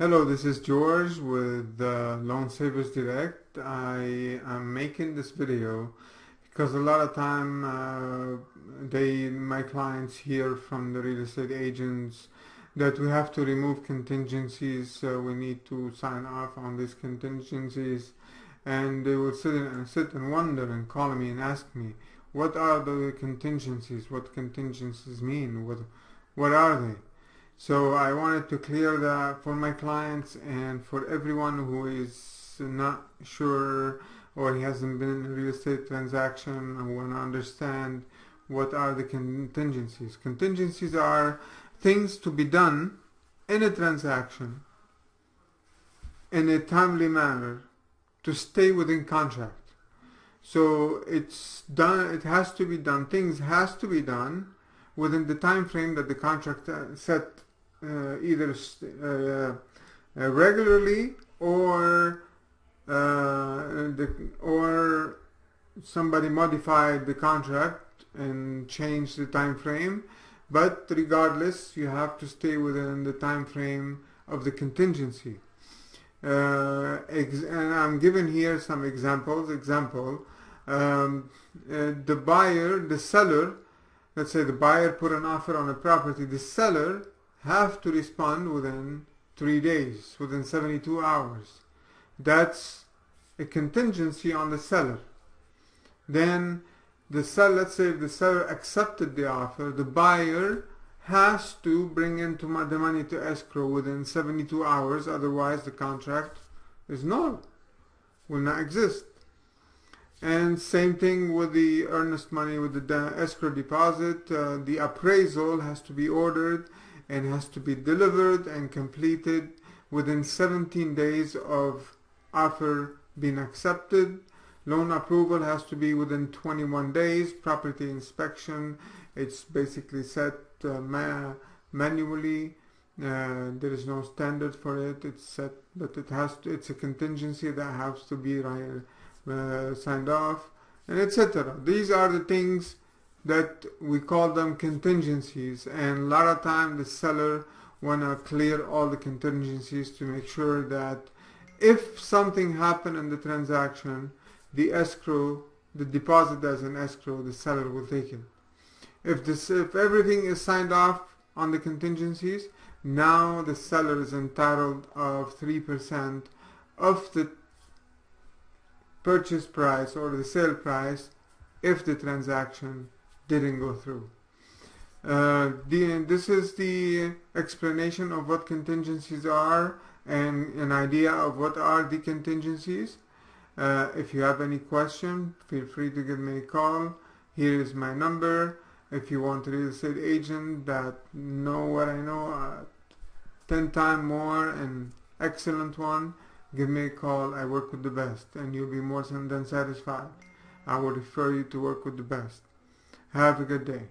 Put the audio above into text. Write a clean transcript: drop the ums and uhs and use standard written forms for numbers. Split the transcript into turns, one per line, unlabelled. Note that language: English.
Hello, this is George with Loan Savers Direct. I am making this video because a lot of time my clients hear from the real estate agents that we have to remove contingencies, so we need to sign off on these contingencies, and they will sit and wonder and call me and ask me, what are the contingencies? What contingencies mean? What are they? So I wanted to clear that for my clients and for everyone who is not sure or he hasn't been in a real estate transaction and want to understand what are the contingencies. Contingencies are things to be done in a transaction in a timely manner to stay within contract. So it's done, it has to be done, things has to be done within the time frame that the contract set, either regularly or somebody modified the contract and changed the time frame. But regardless, you have to stay within the time frame of the contingency. And I'm giving here some examples. The buyer, the seller, let's say the buyer put an offer on a property, the seller have to respond within 3 days, within 72 hours. That's a contingency on the seller. Then the seller, let's say if the seller accepted the offer, the buyer has to bring into the money to escrow within 72 hours, otherwise the contract is null, will not exist. And same thing with the earnest money, with the escrow deposit. The appraisal has to be ordered and has to be delivered and completed within 17 days of offer being accepted. Loan approval has to be within 21 days. Property inspection, it's basically set manually. There is no standard for it. It's set, but it's a contingency that has to be signed off, and etc. These are the things that we call them contingencies, and a lot of time the seller want to clear all the contingencies to make sure that if something happened in the transaction, the escrow, the deposit as an escrow, the seller will take it. If everything is signed off on the contingencies, now the seller is entitled of 3% of the purchase price or the sale price if the transaction didn't go through. This is the explanation of what contingencies are and an idea of what are the contingencies. If you have any question, feel free to give me a call. Here is my number. If you want a real estate agent that know what I know 10 times more and excellent one, give me a call. I work with the best and you'll be more than satisfied. I will refer you to work with the best. Have a good day.